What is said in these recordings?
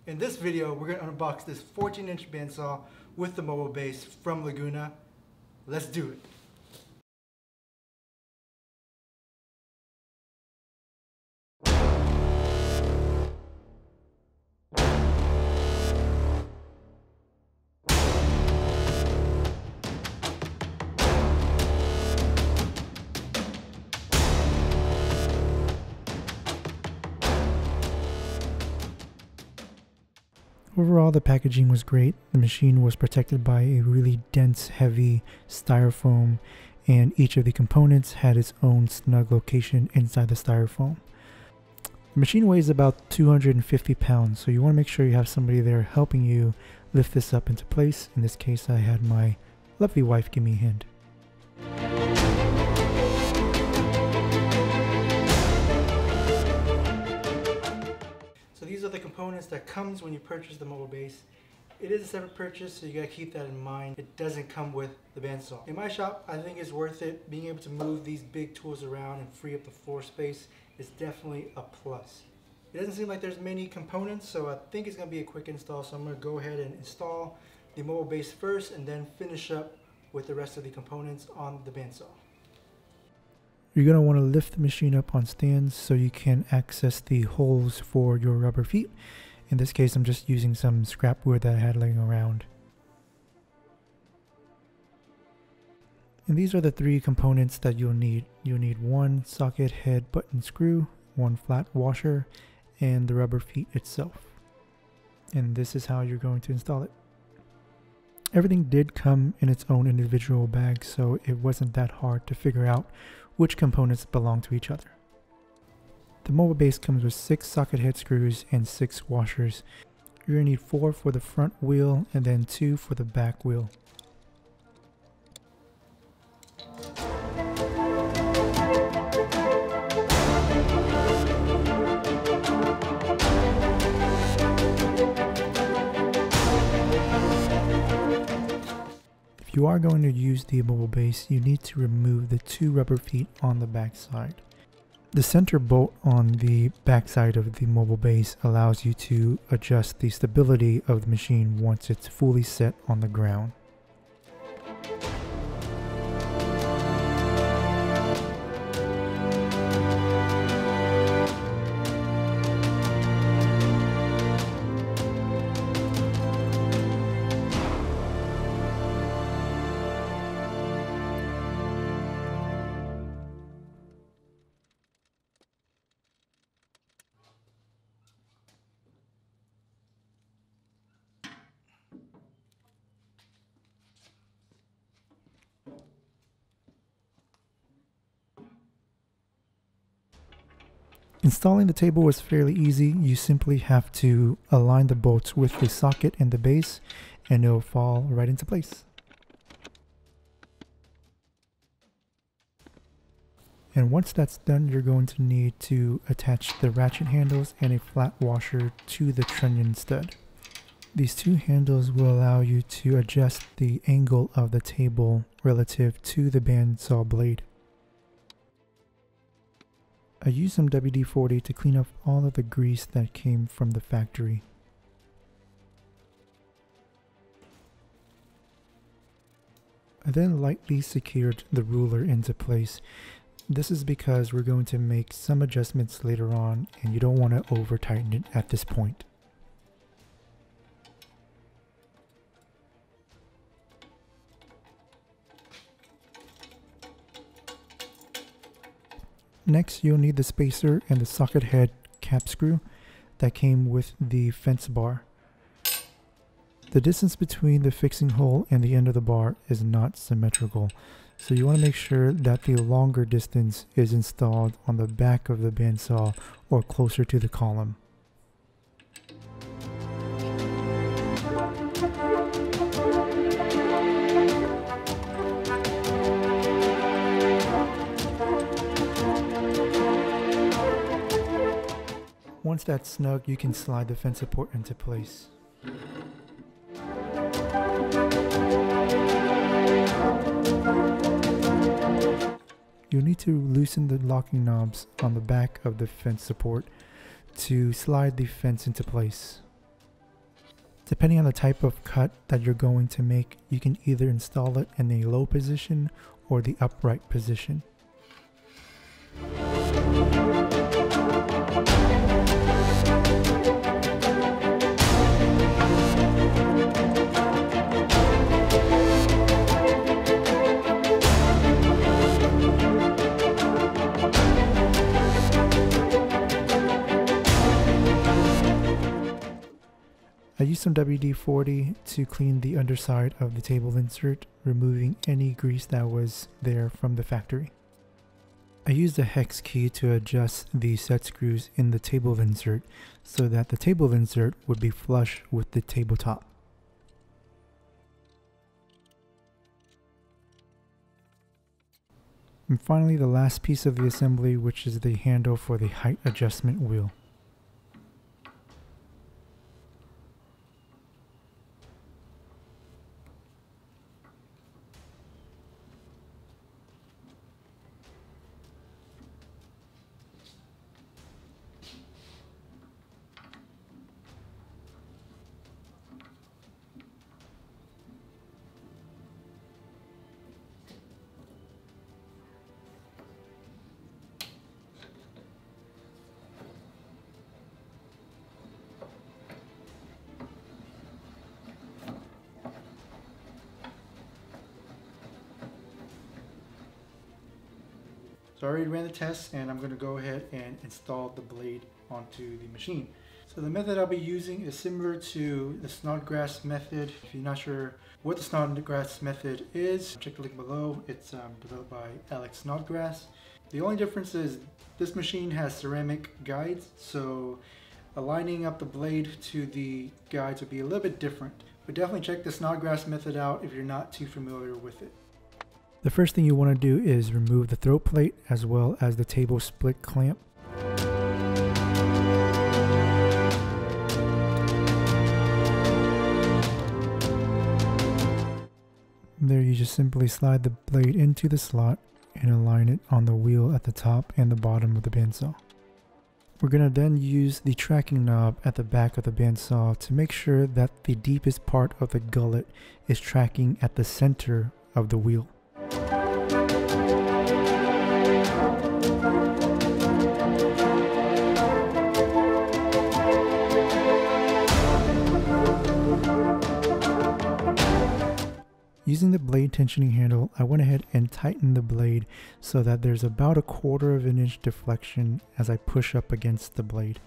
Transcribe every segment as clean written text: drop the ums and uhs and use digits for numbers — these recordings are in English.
In this video, we're going to unbox this 14-inch bandsaw with the mobile base from Laguna. Let's do it. Overall, the packaging was great. The machine was protected by a really dense, heavy styrofoam, and each of the components had its own snug location inside the styrofoam. The machine weighs about 250 pounds, so you want to make sure you have somebody there helping you lift this up into place. In this case, I had my lovely wife give me a hand. So these are the components that comes when you purchase the mobile base. It is a separate purchase, so you gotta keep that in mind. It doesn't come with the bandsaw. In my shop, I think it's worth it. Being able to move these big tools around and free up the floor space is definitely a plus. It doesn't seem like there's many components, so I think it's gonna be a quick install. So I'm gonna go ahead and install the mobile base first and then finish up with the rest of the components on the bandsaw. You're going to want to lift the machine up on stands so you can access the holes for your rubber feet. In this case, I'm just using some scrap wood that I had laying around. And these are the three components that you'll need. You'll need one socket head button screw, one flat washer, and the rubber feet itself. And this is how you're going to install it. Everything did come in its own individual bag, so it wasn't that hard to figure out which components belong to each other. The mobile base comes with 6 socket head screws and 6 washers. You're going to need 4 for the front wheel and then 2 for the back wheel. If you are going to use the mobile base, you need to remove the 2 rubber feet on the back side. The center bolt on the back side of the mobile base allows you to adjust the stability of the machine once it's fully set on the ground. Installing the table was fairly easy. You simply have to align the bolts with the socket and the base, and it'll fall right into place. And once that's done, you're going to need to attach the ratchet handles and a flat washer to the trunnion stud. These 2 handles will allow you to adjust the angle of the table relative to the bandsaw blade. I used some WD-40 to clean up all of the grease that came from the factory. I then lightly secured the ruler into place. This is because we're going to make some adjustments later on, and you don't want to over tighten it at this point. Next, you'll need the spacer and the socket head cap screw that came with the fence bar. The distance between the fixing hole and the end of the bar is not symmetrical, so you want to make sure that the longer distance is installed on the back of the bandsaw or closer to the column. Once that's snug, you can slide the fence support into place. You'll need to loosen the locking knobs on the back of the fence support to slide the fence into place. Depending on the type of cut that you're going to make, you can either install it in a low position or the upright position. I used some WD-40 to clean the underside of the table insert, removing any grease that was there from the factory. I used a hex key to adjust the set screws in the table insert so that the table insert would be flush with the tabletop. And finally, the last piece of the assembly, which is the handle for the height adjustment wheel. So I already ran the test, and I'm going to go ahead and install the blade onto the machine. So the method I'll be using is similar to the Snodgrass method. If you're not sure what the Snodgrass method is, check the link below. It's developed by Alex Snodgrass. The only difference is this machine has ceramic guides, so aligning up the blade to the guides would be a little bit different. But definitely check the Snodgrass method out if you're not too familiar with it. The first thing you want to do is remove the throat plate as well as the table split clamp. There you just simply slide the blade into the slot and align it on the wheel at the top and the bottom of the bandsaw. We're going to then use the tracking knob at the back of the bandsaw to make sure that the deepest part of the gullet is tracking at the center of the wheel. Using the blade tensioning handle, I went ahead and tightened the blade so that there's about a 1/4 of an inch deflection as I push up against the blade.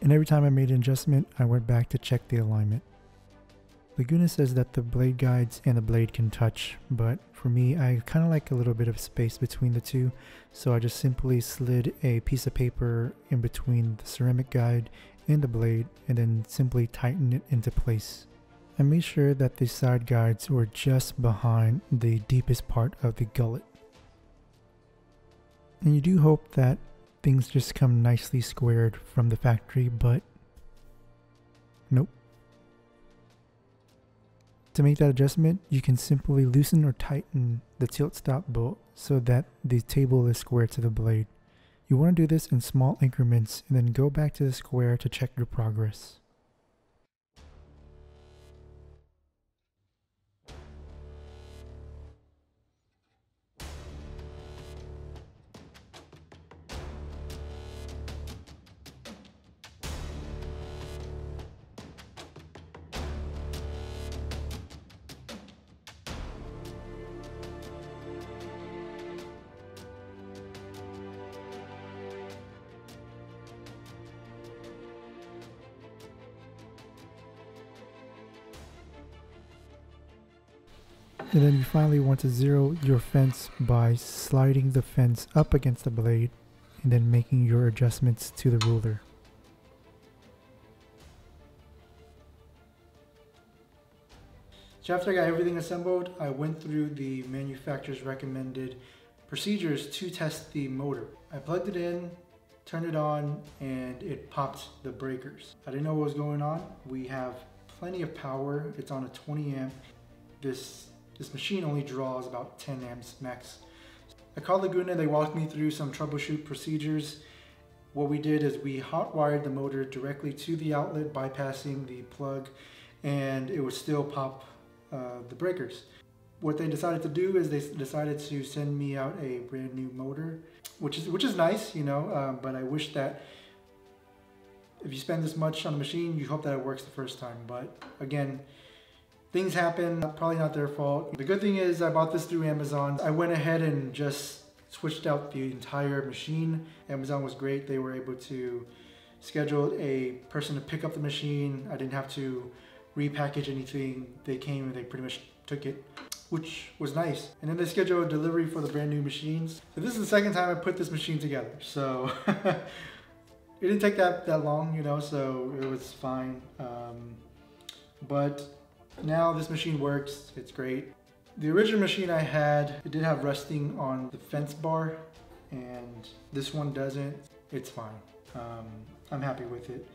And every time I made an adjustment, I went back to check the alignment. Laguna says that the blade guides and the blade can touch, but for me, I kind of like a little bit of space between the two, so I just simply slid a piece of paper in between the ceramic guide and the blade and then simply tightened it into place. I made sure that the side guides were just behind the deepest part of the gullet. And you do hope that things just come nicely squared from the factory, but nope. To make that adjustment, you can simply loosen or tighten the tilt stop bolt so that the table is square to the blade. You want to do this in small increments and then go back to the square to check your progress. And then you finally want to zero your fence by sliding the fence up against the blade and then making your adjustments to the ruler. So after I got everything assembled, I went through the manufacturer's recommended procedures to test the motor. I plugged it in, turned it on, and it popped the breakers. I didn't know what was going on. We have plenty of power. It's on a 20 amp. This machine only draws about 10 amps max. I called Laguna, they walked me through some troubleshoot procedures. What we did is we hot wired the motor directly to the outlet, bypassing the plug, and it would still pop the breakers. What they decided to do is they decided to send me out a brand new motor, which is nice, you know, but I wish that if you spend this much on a machine, you hope that it works the first time. But again, things happen, probably not their fault. The good thing is I bought this through Amazon. I went ahead and just switched out the entire machine. Amazon was great. They were able to schedule a person to pick up the machine. I didn't have to repackage anything. They came and they pretty much took it, which was nice. And then they scheduled a delivery for the brand new machines. So this is the second time I put this machine together. So it didn't take that long, you know, so it was fine. But now this machine works, it's great. The original machine I had, it did have rusting on the fence bar, and this one doesn't. It's fine. I'm happy with it.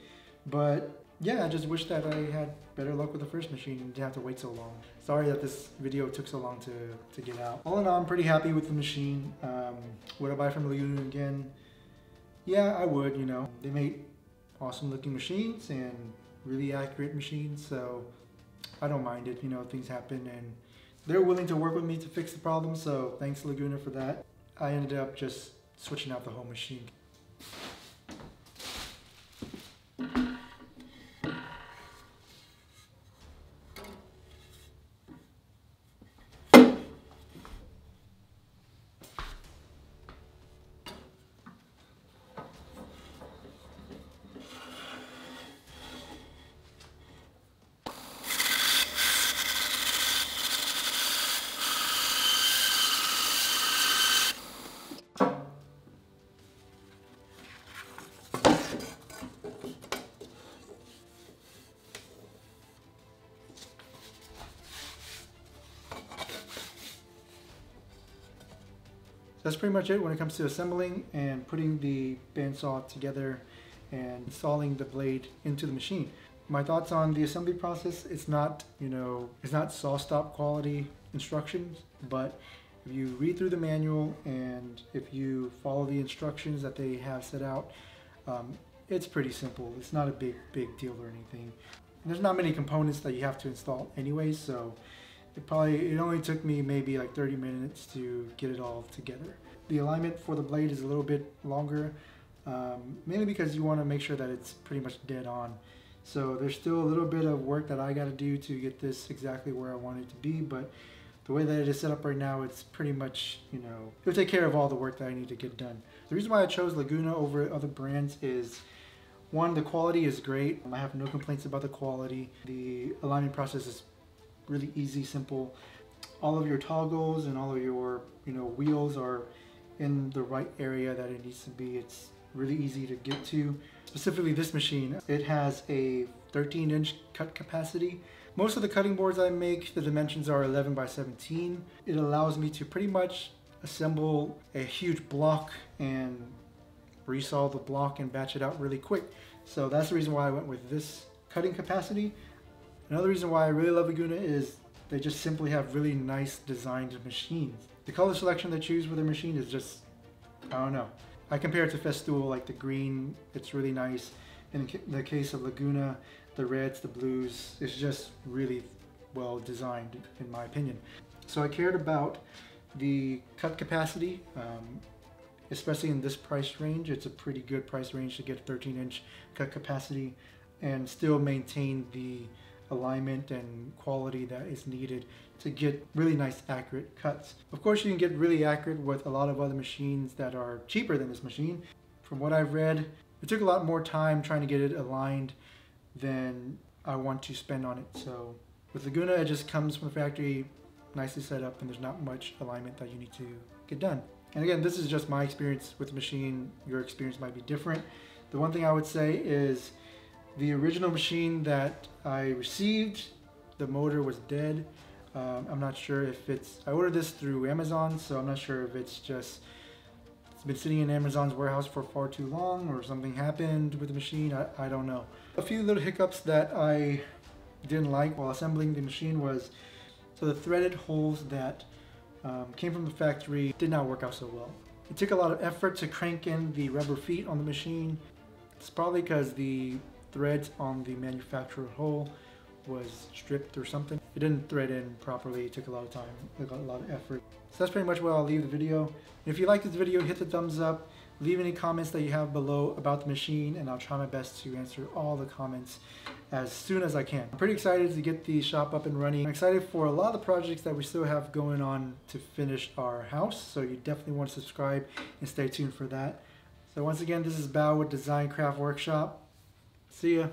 But yeah, I just wish that I had better luck with the first machine and didn't have to wait so long. Sorry that this video took so long to get out. All in all, I'm pretty happy with the machine. Would I buy from Laguna again? Yeah, I would, you know. They make awesome looking machines and really accurate machines, so I don't mind it, you know, things happen and they're willing to work with me to fix the problem, so thanks Laguna for that. I ended up just switching out the whole machine. That's pretty much it when it comes to assembling and putting the bandsaw together and installing the blade into the machine. My thoughts on the assembly process, it's not, you know, it's not saw stop quality instructions, but if you read through the manual and if you follow the instructions that they have set out, it's pretty simple. It's not a big deal or anything. And there's not many components that you have to install anyways, so it only took me maybe like 30 minutes to get it all together. The alignment for the blade is a little bit longer, mainly because you want to make sure that it's pretty much dead on. So there's still a little bit of work that I got to do to get this exactly where I want it to be, but the way that it is set up right now, it's pretty much, you know, it'll take care of all the work that I need to get done. The reason why I chose Laguna over other brands is, one, the quality is great. I have no complaints about the quality. The alignment process is really easy, simple. All of your toggles and all of your, you know, wheels are in the right area that it needs to be. It's really easy to get to. Specifically this machine, it has a 13-inch cut capacity. Most of the cutting boards I make, the dimensions are 11 by 17. It allows me to pretty much assemble a huge block and resaw the block and batch it out really quick. So that's the reason why I went with this cutting capacity. Another reason why I really love Laguna is they just simply have really nice designed machines. The color selection they choose for their machine is just, I don't know. I compare it to Festool, like the green, it's really nice. In the case of Laguna, the reds, the blues, it's just really well designed in my opinion. So I cared about the cut capacity, especially in this price range. It's a pretty good price range to get a 13-inch cut capacity and still maintain the alignment and quality that is needed to get really nice accurate cuts. Of course you can get really accurate with a lot of other machines that are cheaper than this machine. From what I've read, it took a lot more time trying to get it aligned than I want to spend on it. So with Laguna, it just comes from the factory nicely set up and there's not much alignment that you need to get done. And again, this is just my experience with the machine. Your experience might be different. The one thing I would say is the original machine that I received, the motor was dead. I'm not sure if I ordered this through Amazon, so I'm not sure if it's been sitting in Amazon's warehouse for far too long or something happened with the machine. I don't know. A few little hiccups that I didn't like while assembling the machine was, so the threaded holes that came from the factory did not work out so well. It took a lot of effort to crank in the rubber feet on the machine. It's probably because the threads on the manufacturer hole was stripped or something. It didn't thread in properly. It took a lot of time, a lot of effort. So that's pretty much where I'll leave the video. And if you like this video, hit the thumbs up. Leave any comments that you have below about the machine, and I'll try my best to answer all the comments as soon as I can. I'm pretty excited to get the shop up and running. I'm excited for a lot of the projects that we still have going on to finish our house, so you definitely want to subscribe and stay tuned for that. So once again, this is Bao with Design Craft Workshop. See ya.